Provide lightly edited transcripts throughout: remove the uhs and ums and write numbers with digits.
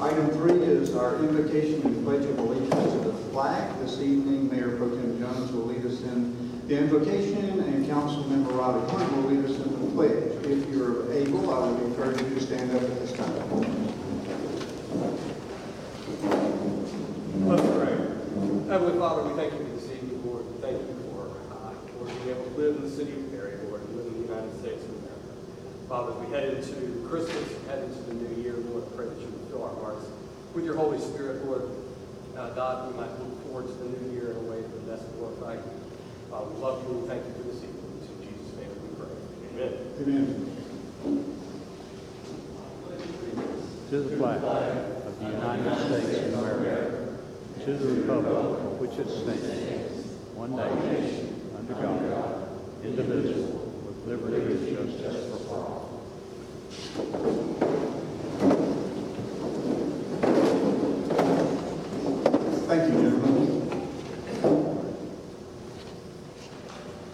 Item 3 is our invocation and pledge of allegiance to the flag. This evening, Mayor Pro Tem Jones will lead us in the invocation, and Councilmember Robbie Hunt will lead us in the pledge. If you're able, I would encourage you to stand up at this time. Let's pray. Heavenly Father, we thank you for this evening, Lord. We thank you for Lord, being able to live in the city of Perry, Lord, and live in the United States of America. Father, as we head into Christmas, head into the new year, Lord, I pray that you would fill our hearts with your Holy Spirit, Lord. God, we might look forward to the new year in a way that best glorify you. Father, we love you and we thank you for this evening. It's in Jesus' name we pray. Amen. Amen. To the flag of the United States of America, to the republic for which it stands, one nation, under God, indivisible, with liberty and justice for all. Thank you, gentlemen.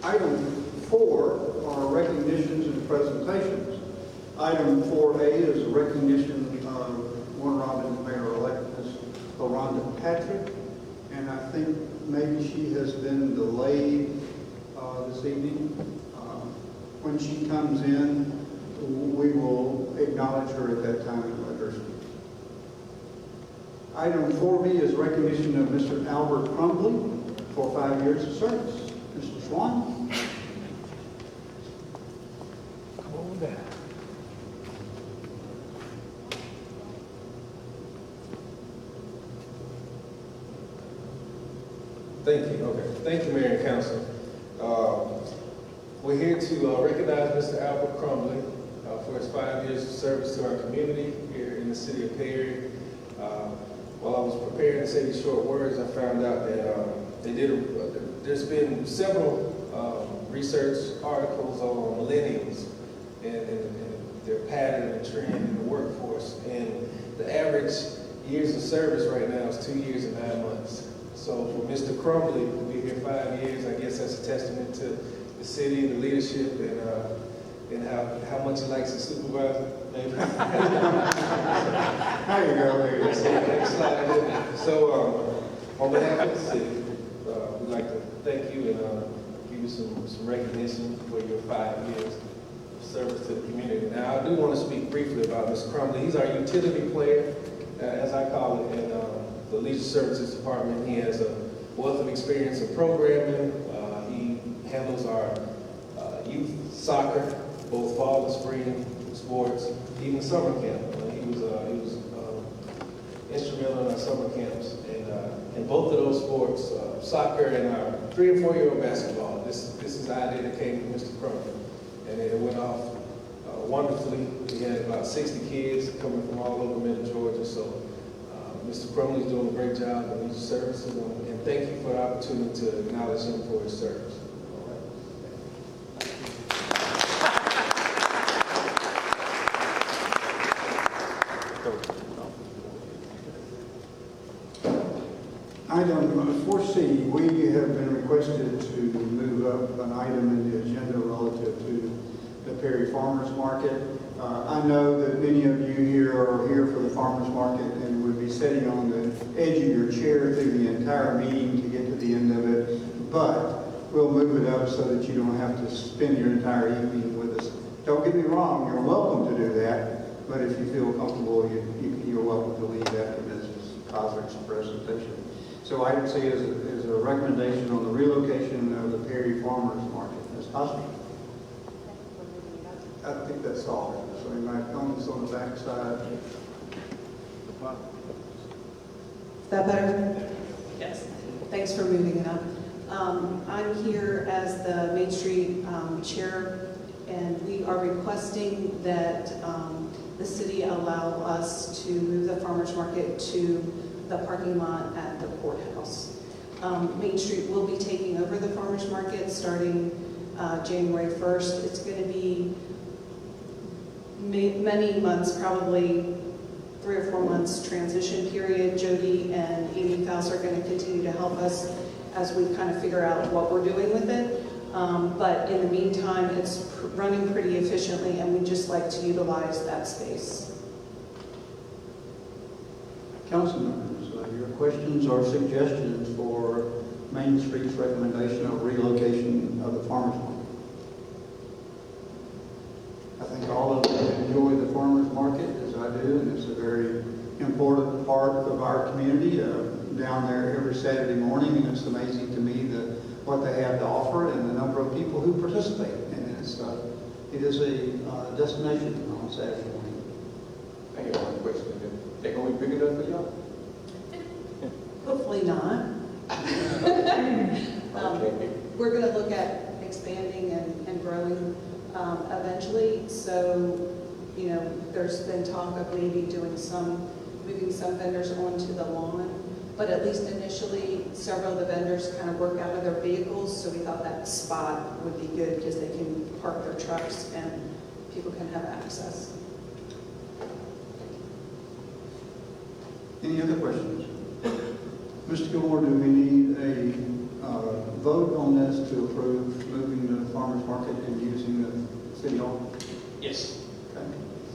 Item 4 are recognitions and presentations. Item 4A is recognition of Warner Robins Mayor-elect Ms. LaRonda Patrick, and I think maybe she has been delayed this evening. When she comes in, we will acknowledge her at that time and let her speak. Item 4B is recognition of Mr. Albert Crumbly for 5 years of service. Mr. Swan. Come on down. Thank you. Okay. Thank you, Mayor and Council. We're here to recognize Mr. Albert Crumbly for his 5 years of service to our community here in the city of Perry. While I was preparing to say these short words, I found out that there's been several research articles on millennials and their pattern and trend in the workforce. And the average years of service right now is 2 years and 9 months. So for Mr. Crumbly to be here 5 years, I guess that's a testament to the city, the leadership, and how much he likes his supervisor. There you go. Next slide. So on behalf of the city, we'd like to thank you and give you some recognition for your 5 years of service to the community. Now, I do want to speak briefly about Mr. Crumbly. He's our utility player, as I call it, in the Leisure Services Department. He has a wealth of experience in programming. He handles our youth soccer, both fall and spring sports, even summer camp. He was instrumental in our summer camps, and in both of those sports, soccer and our 3- and 4-year-old basketball. This is the idea that came from Mr. Crumbly, and it went off wonderfully. We had about 60 kids coming from all over Middle Georgia, so Mr. Crumbly is doing a great job in these services, and thank you for the opportunity to acknowledge him for his service. Item 4C, we have been requested to move up an item in the agenda relative to the Perry Farmers Market. I know that many of you here are here for the Farmers Market and would be sitting on the edge of your chair through the entire meeting to get to the end of it, but we'll move it up so that you don't have to spend your entire evening with us. Don't get me wrong, you're welcome to do that, but if you feel comfortable, you're welcome to leave after Mrs. Cosrick's presentation. So item C is a recommendation on the relocation of the Perry Farmers Market. Ms. Cosrick? I think that's all. So you might notice on the back side. Is that better? Yes. Thanks for moving it up. I'm here as the Main Street chair, and we are requesting that the city allow us to move the farmers market to the parking lot at the courthouse. Main Street will be taking over the farmers market starting January 1st. It's going to be many months, probably 3 or 4 months transition period. Jody and Amy Faust are going to continue to help us as we kind of figure out what we're doing with it. But in the meantime, it's running pretty efficiently, and we just like to utilize that space. Council members, your questions or suggestions for Main Street's recommendation of relocation of the farmers market? I think all of us enjoy the farmers market, as I do, and it's a very important part of our community. Down there every Saturday morning, and it's amazing to me what they have to offer and the number of people who participate. And it is a destination on Saturday morning. I got one question. They gonna be big enough for y'all? Hopefully not. Okay. We're going to look at expanding and growing eventually. So, you know, there's been talk of maybe moving some vendors onto the lawn. But at least initially, several of the vendors kind of work out of their vehicles. So we thought that spot would be good because they can park their trucks and people can have access. Any other questions? Mr. Gilmore, do we need a vote on this to approve moving the farmers market and using the city hall? Yes. Okay.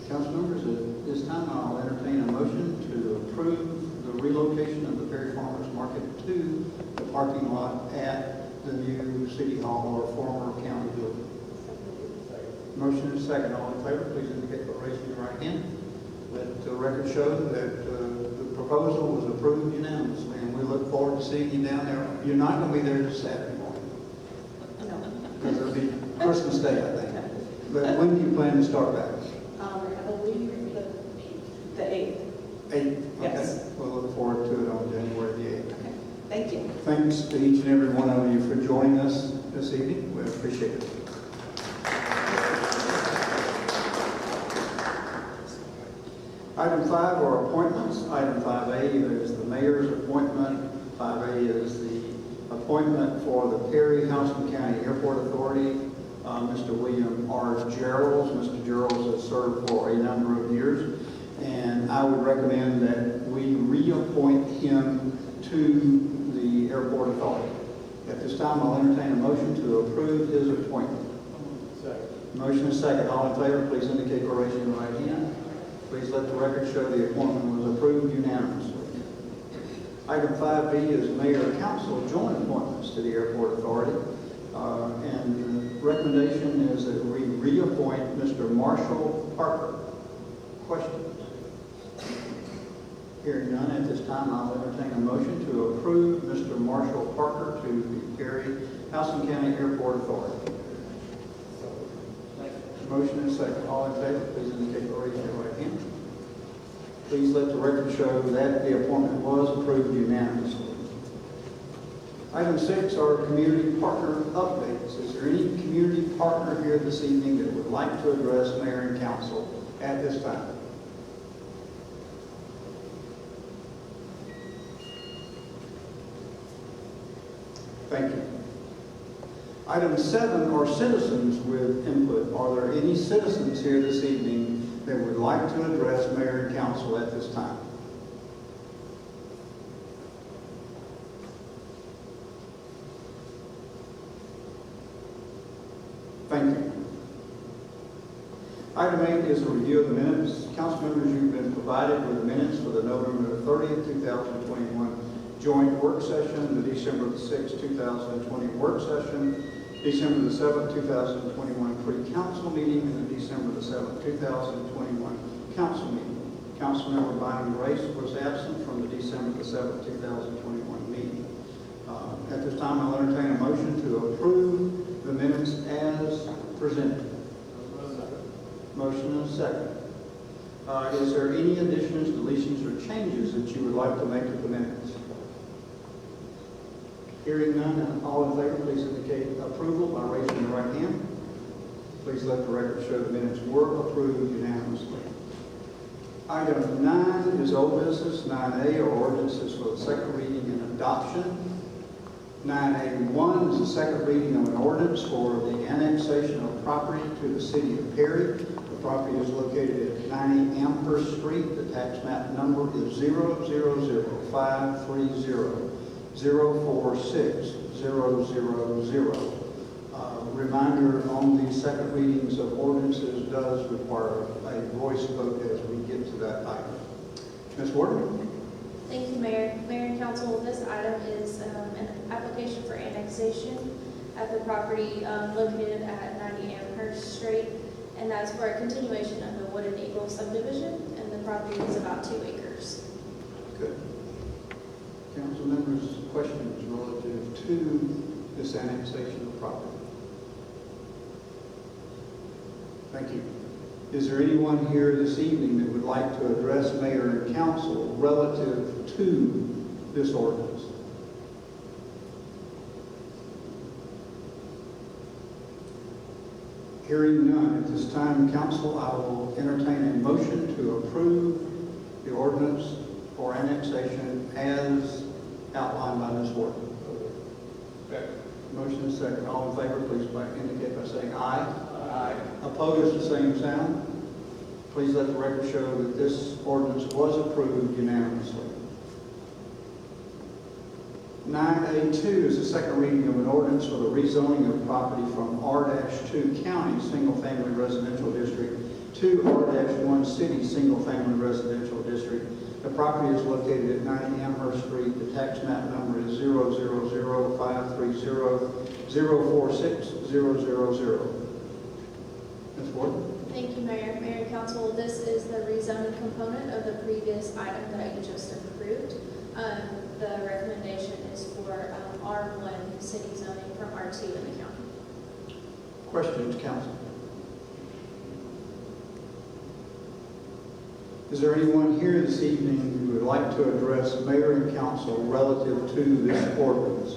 Council members, at this time I'll entertain a motion to approve the relocation of the Perry Farmers Market to the parking lot at the new city hall or former county building. Motion is second. All in favor, please indicate by raising your right hand. Let the record show that the proposal was approved unanimously, and we look forward to seeing you down there. You're not going to be there this Saturday morning, No. because it'll be Christmas Day, I think. But when do you plan to start back? I believe the 8th. 8th? Yes. Okay. We'll look forward to it on January the 8th. Okay. Thank you. Thanks to each and every one of you for joining us this evening. We appreciate it. Item 5 are appointments. Item 5A is the mayor's appointment. 5A is the appointment for the Perry Houston County Airport Authority. Mr. William R. Gerald. Mr. Gerald has served for a number of years, and I would recommend that we reappoint him to the Airport Authority. At this time, I'll entertain a motion to approve his appointment. Second. Motion is second. All in favor, please indicate by raising your right hand. Please let the record show the appointment was approved unanimously. Item 5B is mayor and council joint appointments to the Airport Authority. And the recommendation is that we reappoint Mr. Marshall Parker. Questions? Hearing none, at this time I'll entertain a motion to approve Mr. Marshall Parker to the Perry Houston County Airport Authority. Motion is second. All in favor, please indicate by raising your right hand. Please let the record show that the appointment was approved unanimously. Item 6 are community partner updates. Is there any community partner here this evening that would like to address mayor and council at this time? Thank you. Item 7 are citizens with input. Are there any citizens here this evening that would like to address mayor and council at this time? Thank you. Item 8 is a review of the minutes. Council members, you've been provided with the minutes for the November 30th, 2021 joint work session, the December 6th, 2020 work session, December 7th, 2021 pre-council meeting, and the December 7th, 2021 council meeting. Councilmember Bynum Race was absent from the December 7th, 2021 meeting. At this time, I'll entertain a motion to approve the minutes as presented. Motion and a second. Is there any additions, deletions, or changes that you would like to make to the minutes? Hearing none, all in favor, please indicate approval by raising your right hand. Please let the record show the minutes were approved unanimously. Item 9 is old business. 9A are ordinances for the second reading and adoption. 9A1 is the second reading of an ordinance for the annexation of property to the city of Perry. The property is located at 90 Amherst Street. The tax map number is 00053004600. Reminder on the second readings of ordinances does require a voice vote as we get to that item. Ms. Warden? Thank you, Mayor. Mayor and Council, this item is an application for annexation at the property located at 90 Amherst Street, and that's for a continuation of the Wooden Eagle subdivision, and the property is about 2 acres. Good. Council members, questions relative to this annexation of property? Thank you. Is there anyone here this evening that would like to address mayor and council relative to this ordinance? Hearing none, at this time, council, I will entertain a motion to approve the ordinance for annexation as outlined by Ms. Ward. Motion is second. All in favor, please indicate by saying aye. Aye. Opposed, the same sign. Please let the record show that this ordinance was approved unanimously. 9A2 is the second reading of an ordinance for the rezoning of property from R-2 County Single Family Residential District to R-1 City Single Family Residential District. The property is located at 90 Amherst Street. The tax map number is 00053004600. Ms. Ward? Thank you, Mayor. Mayor and Council, this is the rezoning component of the previous item that you just approved. The recommendation is for R1 city zoning from R2 in the county. Questions, council? Is there anyone here this evening who would like to address mayor and council relative to this ordinance?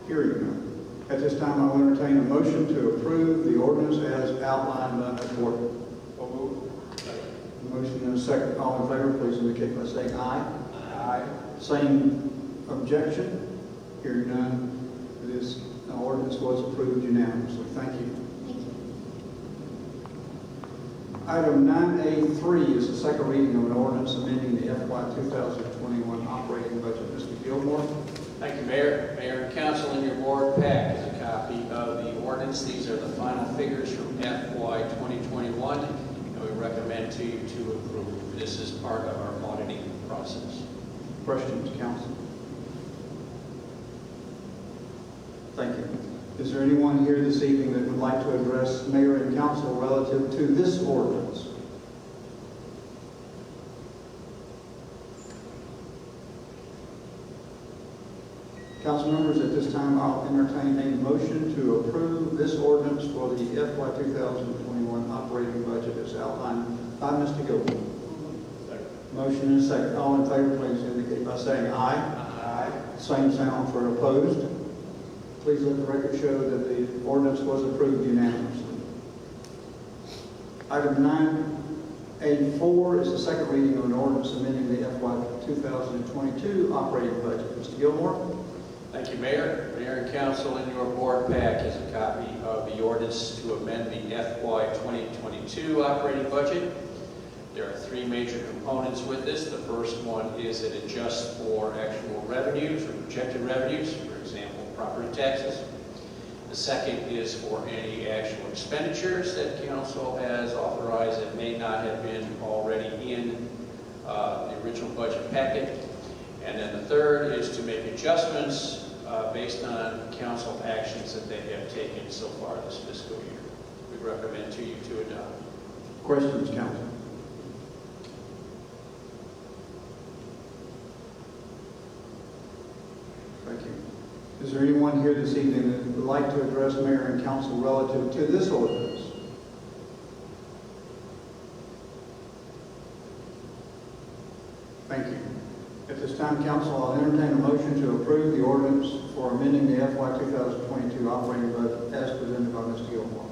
Hearing none. At this time, I will entertain a motion to approve the ordinance as outlined by Ms. Ward. Motion and a second. All in favor, please indicate by saying aye. Aye. Same objection? Hearing none. This ordinance was approved unanimously. Thank you. Thank you. Item 9A3 is the second reading of an ordinance amending the FY 2021 operating budget. Mr. Gilmore? Thank you, Mayor. Mayor and Council, in your board pack is a copy of the ordinance. These are the final figures from FY 2021, and we recommend to you to approve. This is part of our auditing process. Questions, council? Thank you. Is there anyone here this evening that would like to address mayor and council relative to this ordinance? Council members, at this time, I'll entertain a motion to approve this ordinance for the FY 2021 operating budget as outlined by Mr. Gilmore. Motion and a second. All in favor, please indicate by saying aye. Aye. Same sound for opposed. Please let the record show that the ordinance was approved unanimously. Item 9A4 is the second reading of an ordinance amending the FY 2022 operating budget. Mr. Gilmore? Thank you, Mayor. Mayor and Council, in your board pack is a copy of the ordinance to amend the FY 2022 operating budget. There are three major components with this. The first one is it adjusts for actual revenues or projected revenues, for example, property taxes. The second is for any actual expenditures that council has authorized that may not have been already in the original budget packet. And then the third is to make adjustments based on council actions that they have taken so far this fiscal year. We recommend to you to adopt. Questions, council? Thank you. Is there anyone here this evening that would like to address mayor and council relative to this ordinance? Thank you. At this time, council, I'll entertain a motion to approve the ordinance for amending the FY 2022 operating budget as presented by Mr. Gilmore.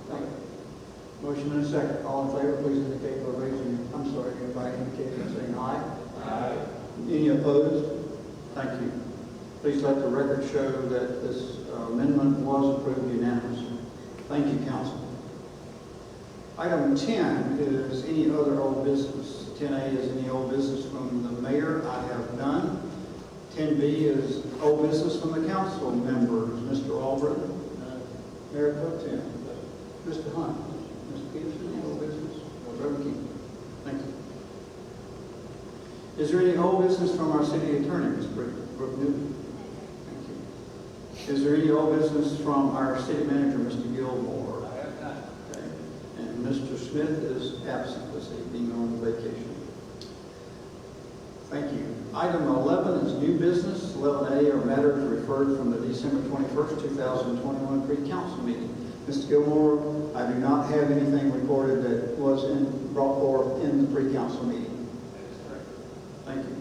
Thank you. Motion and a second. All in favor, please indicate by raising, by indicating by saying aye. Aye. Any opposed? Thank you. Please let the record show that this amendment was approved unanimously. Thank you, council. Item 10 is any other old business. 10A is any old business from the mayor. I have none. 10B is old business from the council members. Mr. Albritton. Mayor Pro Tem. Mr. Hunt. Mr. Peterson, any old business? Reverend King. Thank you. Is there any old business from our city attorney, Ms. Brooke Newton? Thank you. Is there any old business from our city manager, Mr. Gilmore? I have not. Okay. And Mr. Smith is absent this evening on vacation. Thank you. Item 11 is new business. 11A are matters referred from the December 21st, 2021 pre-council meeting. Mr. Gilmore, I do not have anything recorded that was brought forth in the pre-council meeting. Thank you.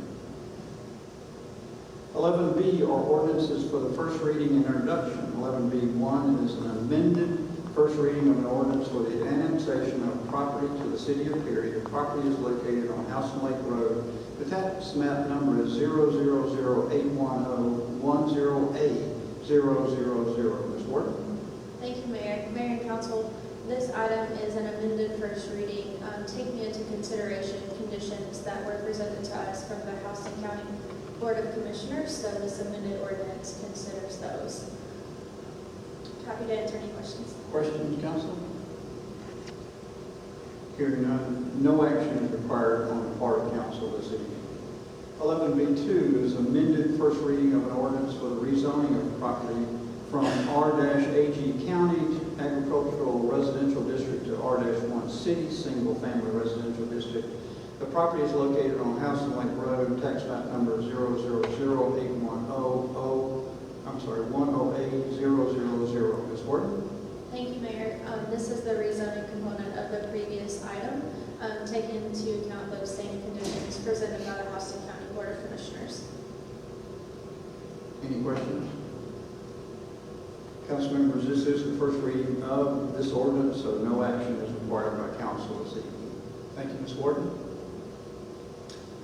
11B are ordinances for the first reading and introduction. 11B1 is an amended first reading of an ordinance for the annexation of property to the city of Perry. The property is located on House and Lake Road. The tax map number is 00081010800. Ms. Ward? Thank you, Mayor. Mayor and Council, this item is an amended first reading, taking into consideration conditions that were presented to us from the House and County Board of Commissioners, so this amended ordinance considers those. Happy to answer any questions. Questions, council? Hearing none, no action is required on the part of council this evening. 11B2 is amended first reading of an ordinance for the rezoning of property from R-AG County Agricultural Residential District to R-1 City Single Family Residential District. The property is located on House and Lake Road, tax map number 10800. Ms. Wharton? Thank you, Mayor. This is the rezoning component of the previous item, taking into account those same conditions presented by the House and County Board of Commissioners. Any questions? Council members, this is the first reading of this ordinance, so no action is required by council this evening. Thank you, Ms. Wharton.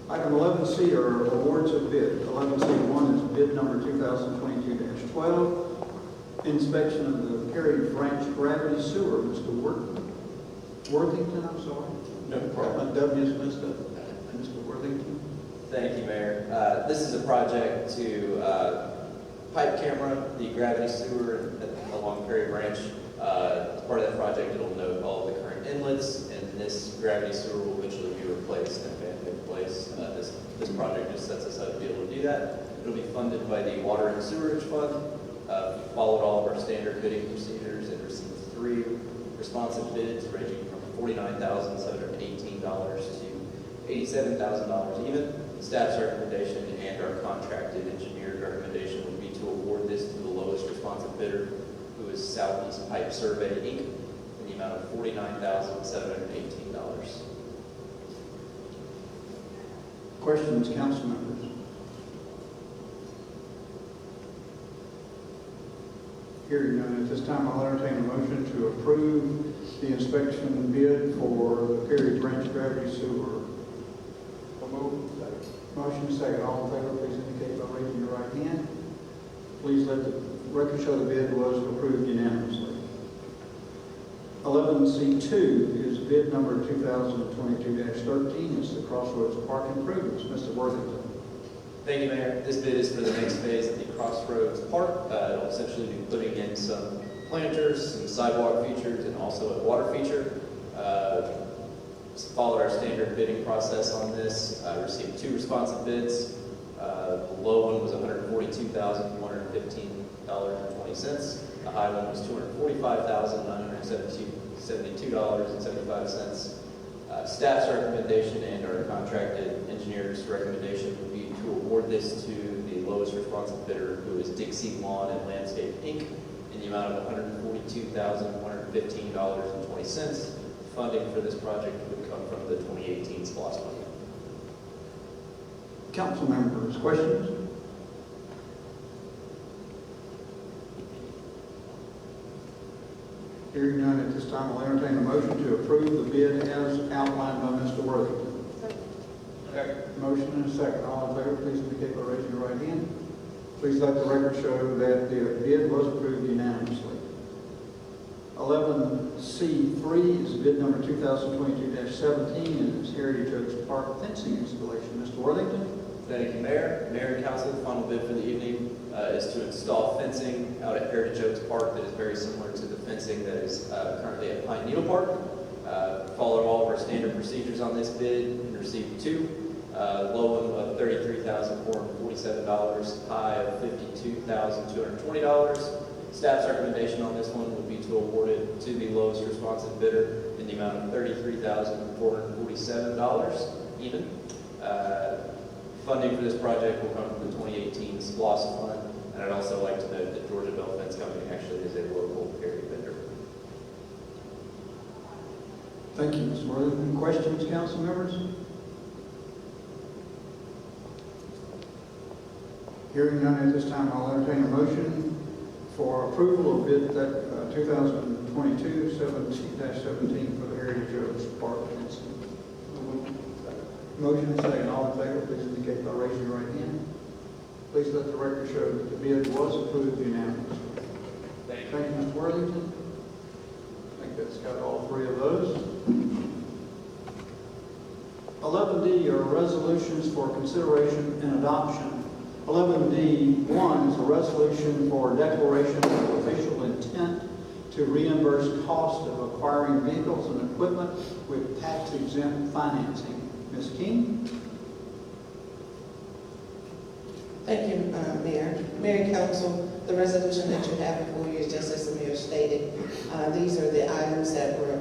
Item 11C are awards of bid. 11C1 is bid number 2022-12. Inspection of the Perry Branch Gravity Sewer. Mr. Worthington, I'm sorry. No problem. My W is messed up. Mr. Worthington. Thank you, Mayor. This is a project to pipe camera the gravity sewer along Perry Branch. As part of that project, it'll note all of the current inlets, and this gravity sewer will eventually be replaced and abandoned place. This project just sets us up to be able to do that. It'll be funded by the Water and Sewerage Fund. Followed all of our standard bidding procedures and received 3 responsive bids ranging from $49,718 to $87,000 even. Staff's recommendation and our contracted engineer's recommendation would be to award this to the lowest responsive bidder, who is Southeast Pipe Survey, Inc., in the amount of $49,718. Questions, council members? Hearing none, at this time I'll entertain a motion to approve the inspection bid for the Perry Branch Gravity Sewer. Motion second. All in favor, please indicate by raising your right hand. Please let the record show the bid was approved unanimously. 11C2 is bid number 2022-13. It's the Crossroads Park improvements. Mr. Worthington. Thank you, Mayor. This bid is for the next phase of the Crossroads Park. It'll essentially be putting in some planters, some sidewalk features, and also a water feature. Followed our standard bidding process on this. Received 2 responsive bids. The low one was $142,115.20. The high one was $245,972.75. Staff's recommendation and our contracted engineer's recommendation would be to award this to the lowest responsive bidder, who is Dixie Lawn and Landscape, Inc., in the amount of $142,115.20. Funding for this project would come from the 2018 SPLOST money. Council members, questions? Hearing none, at this time I'll entertain a motion to approve the bid as outlined by Mr. Worthington. Motion and a second. All in favor, please indicate by raising your right hand. Please let the record show that the bid was approved unanimously. 11C3 is bid number 2022-17 and it's Heritage Oaks Park fencing installation. Mr. Worthington. Thank you, Mayor. Mayor and Council, the final bid for the evening is to install fencing out at Heritage Oaks Park that is very similar to the fencing that is currently at Pine Needle Park. followed all of our standard procedures on this bid and received two. Low one of $33,447, high of $52,220. Staff's recommendation on this one would be to award it to the lowest responsive bidder in the amount of $33,447 even. Funding for this project will come from the 2018 SPLOST fund, and I'd also like to note that Georgia Bell Fence Company actually is a local area vendor. Thank you, Mr. Worthington. Questions, council members? Hearing none at this time, I'll entertain a motion for approval of bid 2022-17 for the Heritage Oaks Park fencing. Motion and second. All in favor, please indicate by raising your right hand. Please let the record show that the bid was approved unanimously. Thank you, Mr. Worthington. I think that's got all three of those. 11D are resolutions for consideration and adoption. 11D1 is a resolution for declaration of official intent to reimburse cost of acquiring vehicles and equipment with tax-exempt financing. Ms. King? Thank you, Mayor. Mayor and Council, the resolution that you have before you is just as the Mayor stated. These are the items that were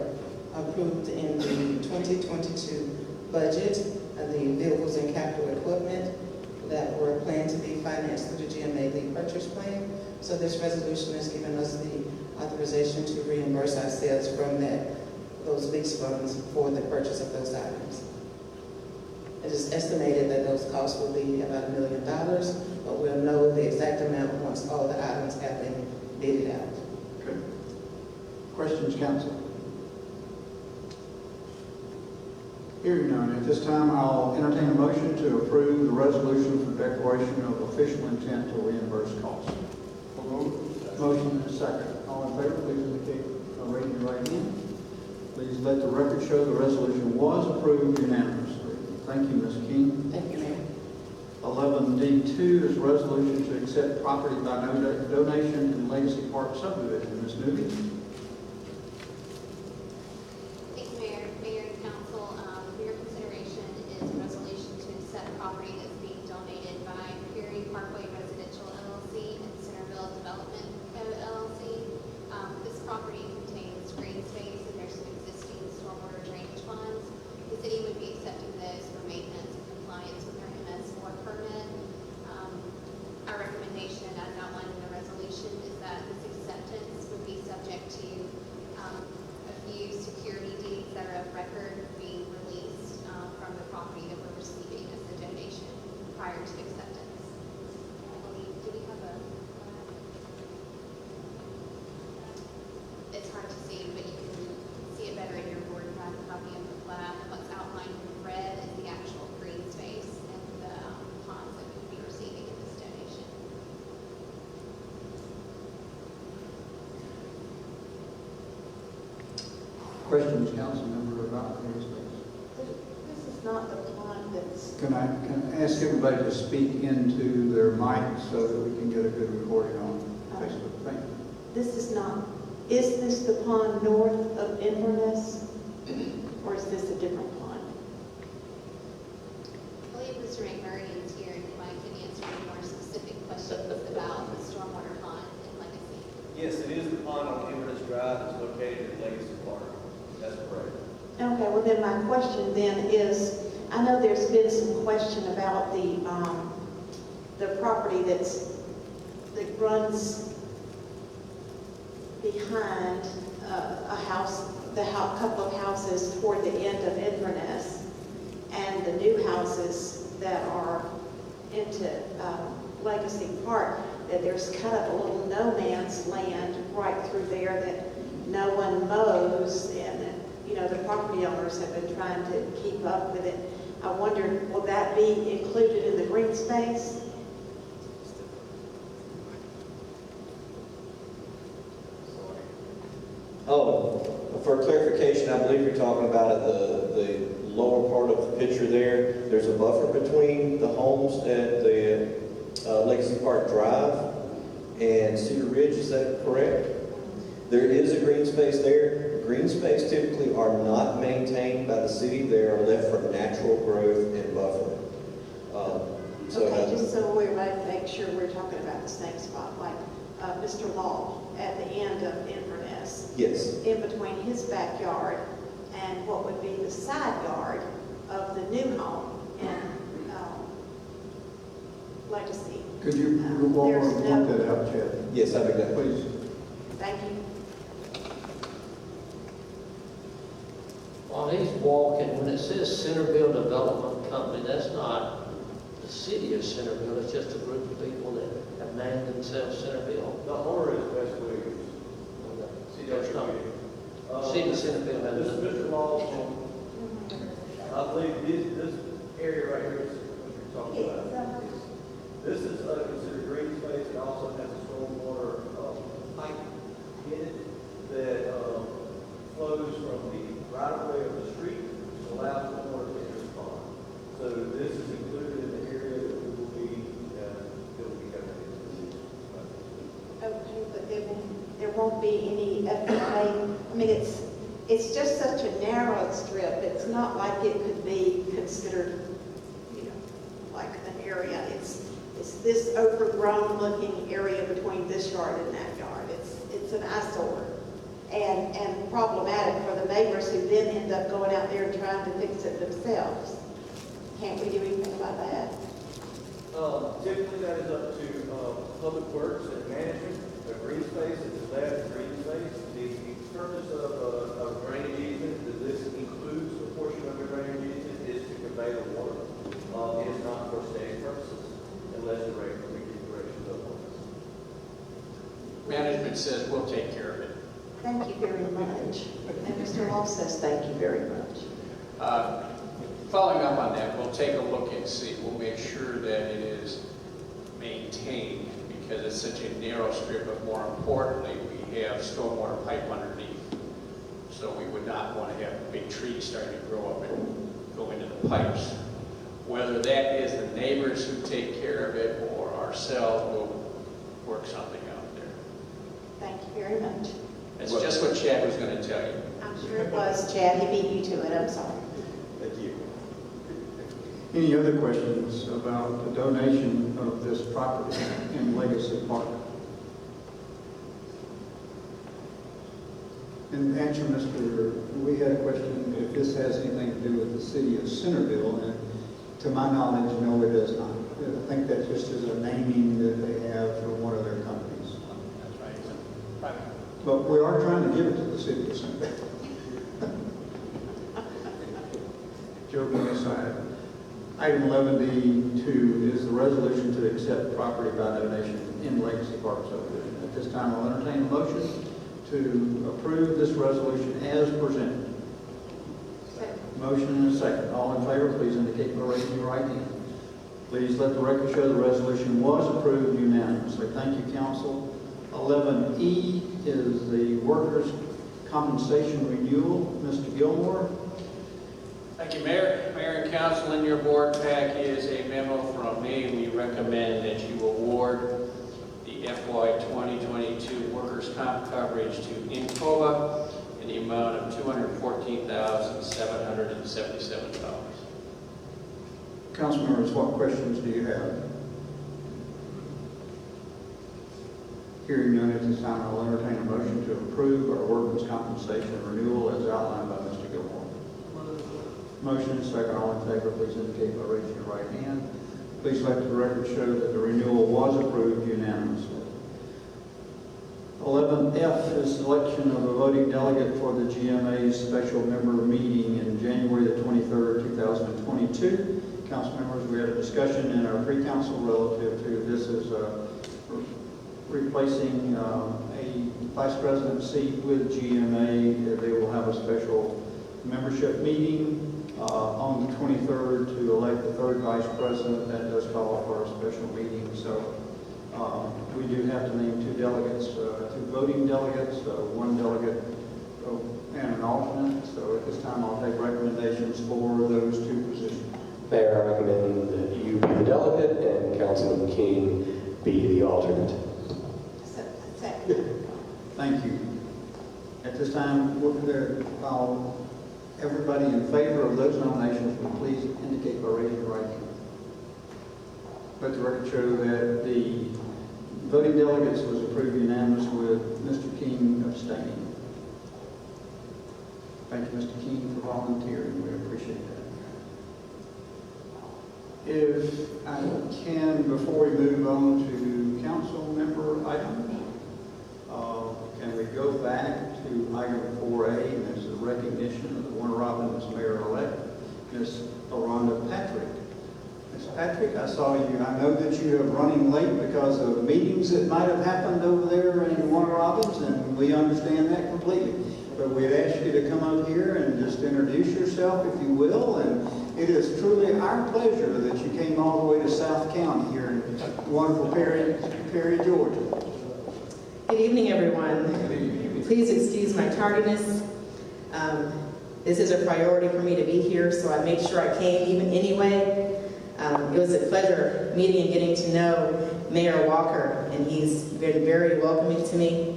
approved in the 2022 budget, the vehicles and capital equipment that were planned to be financed through the GMA lead purchase plan. So this resolution has given us the authorization to reimburse ourselves from those lease funds for the purchase of those items. It is estimated that those costs will be about $1 million, but we'll know the exact amount once all the items have been bidded out. Okay. Questions, council? Hearing none, at this time I'll entertain a motion to approve the resolution for declaration of official intent to reimburse costs. Motion and a second. All in favor, please indicate by raising your right hand. Please let the record show the resolution was approved unanimously. Thank you, Ms. King. Thank you, Mayor. 11D2 is a resolution to accept property by donation in Legacy Park subdivision. Ms. Newby? Thank you, Mayor. Mayor and Council, for your consideration is a resolution to accept property that's being donated by Perry Parkway Residential LLC and Centerville Development Co. LLC. This property contains green space and there's some existing stormwater drainage funds. The city would be accepting those for maintenance and compliance with their MS4 permit. Our recommendation, as outlined in the resolution, is that this acceptance would be subject to a few security deeds that are of record being released from the property that we're receiving as a donation prior to acceptance. I believe, do we have a? It's hard to see, but you can see it better in your board pack copy of the plat. What's outlined in red is the actual green space and the ponds that we would be receiving in this donation. Questions, council member, about green space? This is not the pond that's... Can I ask everybody to speak into their mic so that we can get a good recording on Facebook? Thank you. This is not... Is this the pond north of Inverness? Or is this a different pond? I believe Mr. McMurray is here and Mike can answer more specific questions about the stormwater pond in Legacy. Yes, it is the pond on Inverness Drive that's located in Legacy Park. That's correct. Okay, well then my question then is, I know there's been some question about the property that runs behind a house, couple of houses toward the end of Inverness, and the new houses that are into Legacy Park, that there's kind of a little no man's land right through there that no one mows, and the property owners have been trying to keep up with it. I wondered, will that be included in the green space? Oh, for clarification, I believe you're talking about the lower part of the picture there. There's a buffer between the homes at the Legacy Park Drive and Cedar Ridge, is that correct? There is a green space there. green space typically are not maintained by the city. They are left for natural growth and buffer. Okay, just so we're right, make sure we're talking about the same spot, like Mr. Law at the end of Inverness. Yes. In between his backyard and what would be the side yard of the new home in Legacy. Could you point that out, Chad? Yes, I'll be glad. Please. Thank you. While he's walking, when it says Centerville Development Company, that's not the city of Centerville, it's just a group of people that have named themselves Centerville. The owner is West Williams. There's not. City of Centerville has This is Mr. Law's home. I believe this area right here is what you're talking about. This is considered green space. It also has a stormwater pipe in it that flows from the right-of-way of the street to allow the water to enter the pond. So this is included in the area that we will be covered in. Okay, but there won't be any FFA. I mean, it's just such a narrow strip. It's not like it could be considered, like an area. It's this overgrown looking area between this yard and that yard. It's an eyesore and problematic for the neighbors who then end up going out there and trying to fix it themselves. Can't we do anything about that? Typically, that is up to Public Works and Management. The green space is left green space. The purpose of drainage easement, that this includes a portion of the drainage easement, is to convey the water. It is not for aesthetic purposes, unless the regulations otherwise. Management says we'll take care of it. Thank you very much. And Mr. Law says thank you very much. Following up on that, we'll take a look and see. We'll make sure that it is maintained because it's such a narrow strip, but more importantly, we have stormwater pipe underneath. So we would not want to have big trees starting to grow up and go into the pipes. Whether that is the neighbors who take care of it or ourselves, we'll work something out there. Thank you very much. That's just what Chad was going to tell you. I'm sure it was, Chad. He beat you to it. I'm sorry. Thank you. Any other questions about the donation of this property in Legacy Park? And answer, we had a question if this has anything to do with the city of Centerville, and to my knowledge, no, it does not. I think that just is a naming that they have for one of their companies. That's right. It's a private. But we are trying to give it to the city of Centerville. Joking aside. Item 11D2 is the resolution to accept property by donation in Legacy Park subdivision. At this time, I'll entertain a motion to approve this resolution as presented. Motion and a second. All in favor, please indicate by raising your right hand. Please let the record show the resolution was approved unanimously. Thank you, council. 11E is the workers' compensation renewal. Mr. Gilmore. Thank you, Mayor. Mayor and Council, in your board pack is a memo from me. We recommend that you award the FY 2022 workers' comp coverage to Incova in the amount of $214,777. Council members, what questions do you have? Hearing none at this time, I'll entertain a motion to approve our workers' compensation renewal as outlined by Mr. Gilmore. Motion and second. All in favor, please indicate by raising your right hand. Please let the record show that the renewal was approved unanimously. 11F is selection of a voting delegate for the GMA's special member meeting in January the 23rd, 2022. Council members, we had a discussion in our pre-council relative to this is replacing a vice president seat with GMA. They will have a special membership meeting on the 23rd to elect the third vice president. That does call for a special meeting. So we do have to name two delegates, two voting delegates, one delegate and an alternate. So at this time, I'll take recommendations for those two positions. Mayor, I recommend that you be the delegate and Councilman King be the alternate. Second. Thank you. At this time, everybody in favor of those nominations will please indicate by raising your right hand. Let the record show that the voting delegates was approved unanimous with Mr. King abstaining. Thank you, Mr. King, for volunteering. We appreciate that. If I can, before we move on to council member items, can we go back to item 4A, and this is a recognition of the Warner Robins Mayor-elect, Ms. Rhonda Patrick. Ms. Patrick, I saw you. I know that you are running late because of meetings that might have happened over there in Warner Robins, and we understand that completely. But we'd ask you to come up here and just introduce yourself, if you will. And it is truly our pleasure that you came all the way to South County here in wonderful Perry, Georgia. Good evening, everyone. Please excuse my tardiness. This is a priority for me to be here, so I made sure I came even anyway. It was a pleasure meeting and getting to know Mayor Walker, and he's been very welcoming to me.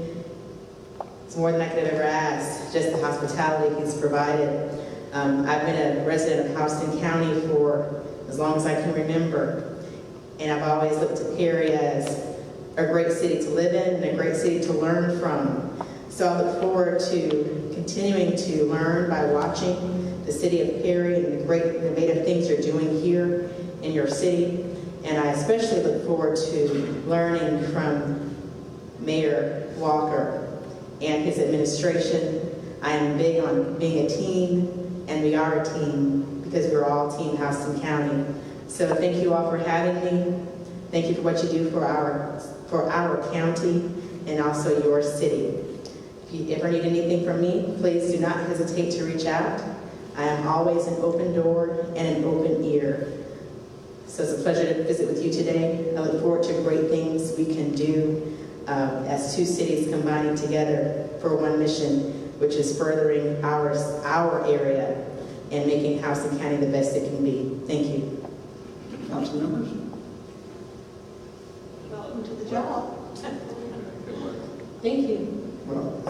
It's more than I could have ever asked, just the hospitality he's provided. I've been a resident of Houston County for as long as I can remember, and I've always looked to Perry as a great city to live in and a great city to learn from. So I look forward to continuing to learn by watching the city of Perry and the great innovative things you're doing here in your city. And I especially look forward to learning from Mayor Walker and his administration. I am big on being a team, and we are a team because we're all Team Houston County. So thank you all for having me. Thank you for what you do for our county and also your city. If you ever need anything from me, please do not hesitate to reach out. I am always an open door and an open ear. So it's a pleasure to visit with you today. I look forward to great things we can do as two cities combining together for one mission, which is furthering our area and making Houston County the best it can be. Thank you. Council members? Welcome to the job. Thank you. Well,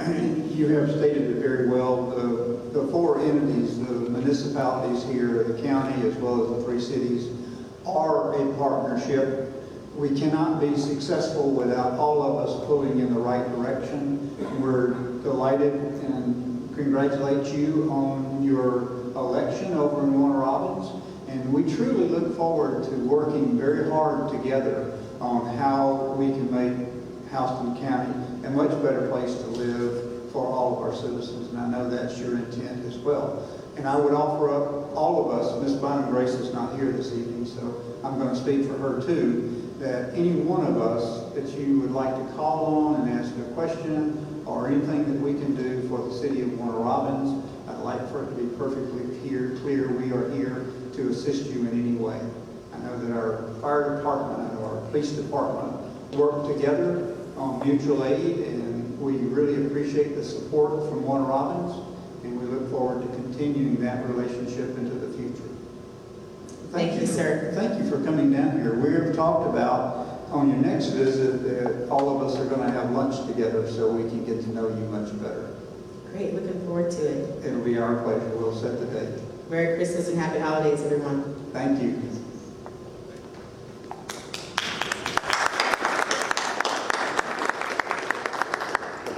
you have stated it very well. The four entities, the municipalities here, the county, as well as the three cities, are a partnership. We cannot be successful without all of us pulling in the right direction. We're delighted and congratulate you on your election over in Warner Robins. And we truly look forward to working very hard together on how we can make Houston County a much better place to live for all of our citizens. And I know that's your intent as well. And I would offer up all of us, Ms. Bynum Grace is not here this evening, so I'm going to speak for her too, that any one of us that you would like to call on and ask a question or anything that we can do for the city of Warner Robins, I'd like for it to be perfectly clear we are here to assist you in any way. I know that our fire department and our police department work together on mutual aid, and we really appreciate the support from Warner Robins, and we look forward to continuing that relationship into the future. Thank you, sir. Thank you for coming down here. We have talked about on your next visit that all of us are going to have lunch together so we can get to know you much better. Great, looking forward to it. It'll be our pleasure. We'll set the date. Merry Christmas and Happy Holidays, everyone. Thank you.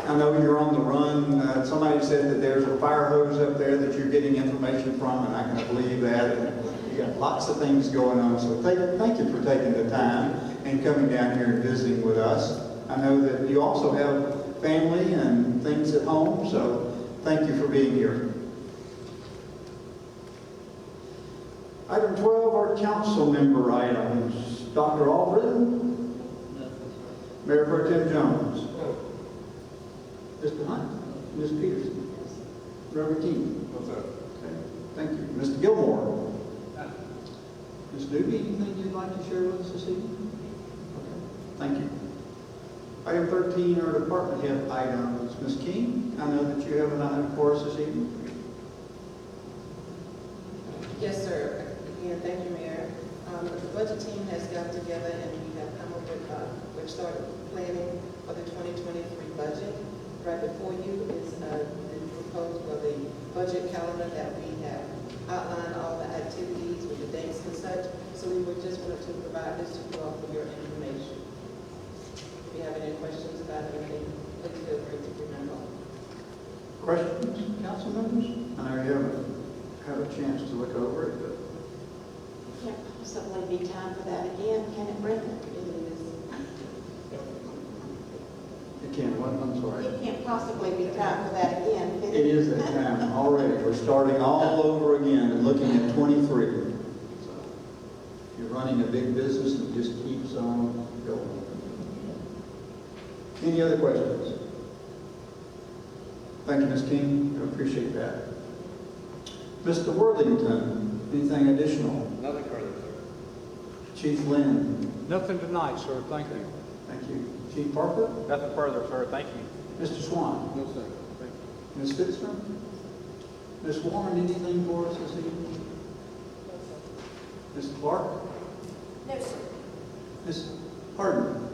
I know you're on the run. Somebody said that there's a fire hose up there that you're getting information from, and I can believe that. And you got lots of things going on. So thank you for taking the time and coming down here and visiting with us. I know that you also have family and things at home, so thank you for being here. Item 12 are council member items. Dr. Albritton? Mayor Pro Tem Jones? Mr. Hunt? Ms. Peterson? Reverend King? What's up? Okay, thank you. Mr. Gilmore? Ms. Newby, anything you'd like to share with us this evening? Okay, thank you. Item 13 are department head items. Ms. King, I know that you have an item for us this evening. Yes, sir. Again, thank you, Mayor. The budget team has got together and we have come up with, we've started planning for the 2023 budget. Right before you is the proposal of the budget calendar that we have outlined all the activities with the dates and such. So we would just want to provide this to you all for your information. If you have any questions about anything, please feel free to give me a call. Questions, council members? I know you haven't had a chance to look over it, but Can't possibly be time for that again, can it, Brenda? it can't, what, I'm sorry. It can't possibly be time for that again, can it? It is that time already. We're starting all over again and looking at 23. So you're running a big business and it just keeps on going. Any other questions? Thank you, Ms. King. I appreciate that. Mr. Worthington, anything additional? Nothing further, sir. Chief Lynn? Nothing tonight, sir. Thank you. Thank you. Chief Parker? Nothing further, sir. Thank you. Mr. Swan? No, sir. Thank you. Ms. Fitzner? Ms. Warren, anything for us this evening? Ms. Clark? No, sir. Ms. Harden?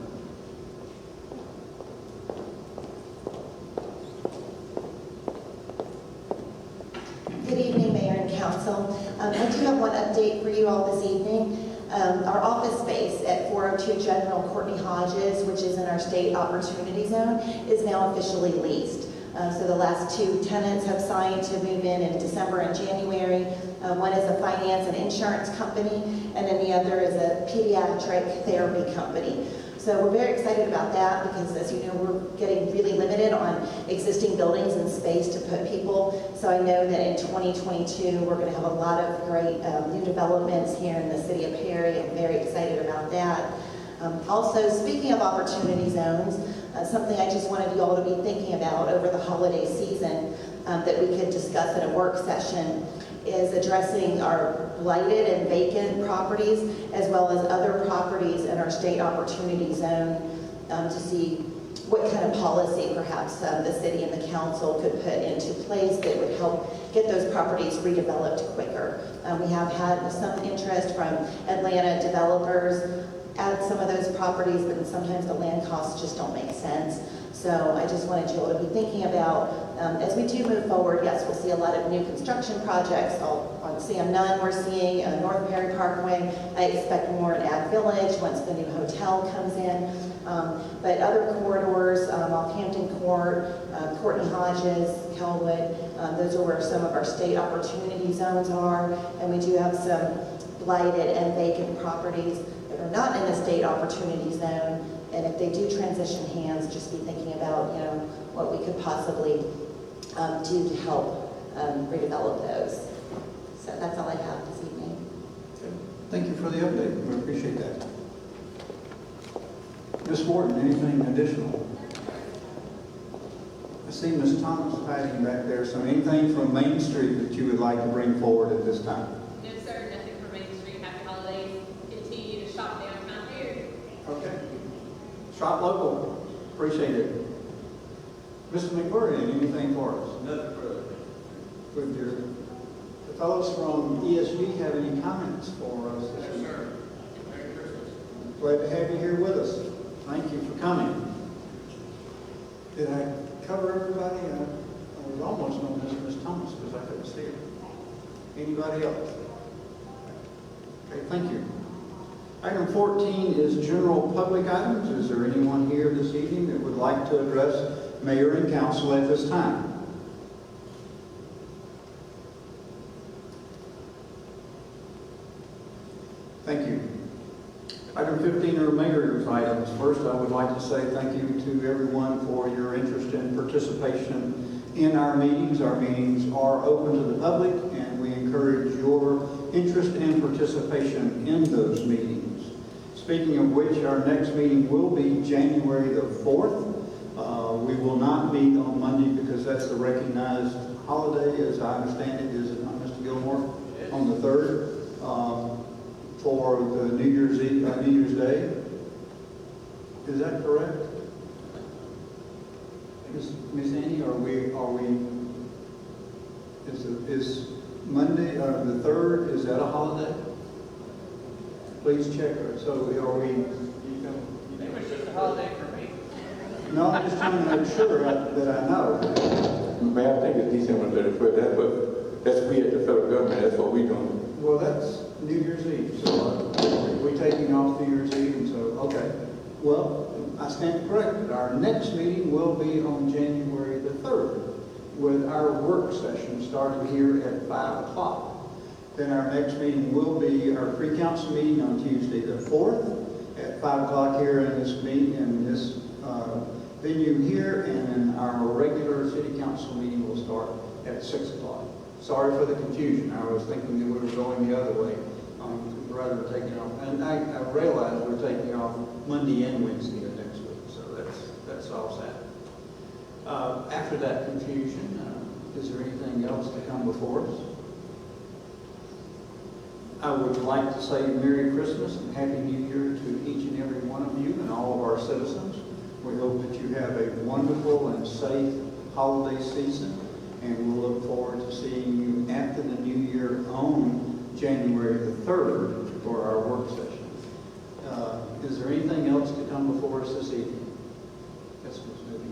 Good evening, Mayor and Council. I do have one update for you all this evening. Our office space at 402 General Courtney Hodges, which is in our state opportunity zone, is now officially leased. So the last two tenants have signed to move in December and January. One is a finance and insurance company, and then the other is a pediatric therapy company. So we're very excited about that because, as you know, we're getting really limited on existing buildings and space to put people. So I know that in 2022, we're going to have a lot of great new developments here in the city of Perry. I'm very excited about that. Also, speaking of opportunity zones, something I just wanted you all to be thinking about over the holiday season that we could discuss in a work session is addressing our blighted and vacant properties as well as other properties in our state opportunity zone to see what kind of policy perhaps the city and the council could put into place that would help get those properties redeveloped quicker. We have had some interest from Atlanta developers at some of those properties, but sometimes the land costs just don't make sense. So I just wanted you all to be thinking about, as we do move forward, yes, we'll see a lot of new construction projects. On Sam Nunn, we're seeing North Perry Parkway. I expect more in Ag Village once the new hotel comes in. But other corridors, off Hampton Court, Courtney Hodges, Kelwood, those are where some of our state opportunity zones are. And we do have some blighted and vacant properties that are not in the state opportunity zone. And if they do transition hands, just be thinking about, what we could possibly do to help redevelop those. So that's all I have this evening. Thank you for the update. We appreciate that. Ms. Warden, anything additional? I see Ms. Thomas hiding back there. So anything from Main Street that you would like to bring forward at this time? No, sir. Nothing from Main Street. Happy holidays. Continue to shop downtown here. Okay. Shop local. Appreciate it. Mr. McMurray, anything for us? Nothing further. Good, dear. The fellows from ESG have any comments for us? Yes, sir. Merry Christmas. Glad to have you here with us. Thank you for coming. Did I cover everybody? I was almost known as Ms. Thomas because I couldn't see her. Anybody else? Okay, thank you. Item 14 is general public items. Is there anyone here this evening that would like to address Mayor and Council at this time? Thank you. Item 15 are mayor's items. First, I would like to say thank you to everyone for your interest and participation in our meetings. Our meetings are open to the public, and we encourage your interest and participation in those meetings. Speaking of which, our next meeting will be January the 4th. We will not meet on Monday because that's the recognized holiday, as I understand it, is it not, Mr. Gilmore? Yes. On the 3rd. For the New Year's Eve, New Year's Day. Is that correct? Ms. Annie, is Monday, the 3rd, is that a holiday? Please check her. So are we? It was just a holiday for me. No, I'm just trying to make sure that I know. Mayor, I think it's December 31st. That's we at the federal government. That's what we doing. Well, that's New Year's Eve, so we're taking off New Year's Eve, and so, okay. Well, I stand corrected. Our next meeting will be on January the 3rd with our work session starting here at 5 o'clock. Then our next meeting will be our pre-council meeting on Tuesday the 4th at 5 o'clock here in this meeting, in this venue here, and then our regular city council meeting will start at 6 o'clock. Sorry for the confusion. I was thinking that we were going the other way, rather than taking off. And I realize we're taking off Monday and Wednesday of next week, so that's all set. After that confusion, is there anything else to come before us? I would like to say Merry Christmas and Happy New Year to each and every one of you and all of our citizens. We hope that you have a wonderful and safe holiday season, and we'll look forward to seeing you after the new year on January the 3rd for our work session. Is there anything else to come before us this evening? Yes, Ms. Newby.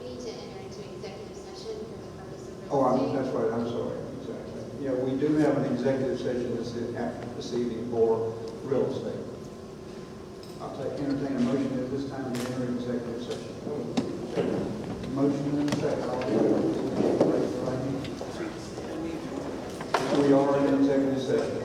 We need to enter into executive session for the purpose of... That's right, I'm sorry. Exactly. Yeah, we do have an executive session this evening for real estate. I'll entertain a motion at this time to enter executive session. Motion and a second. All in favor, we are in executive session.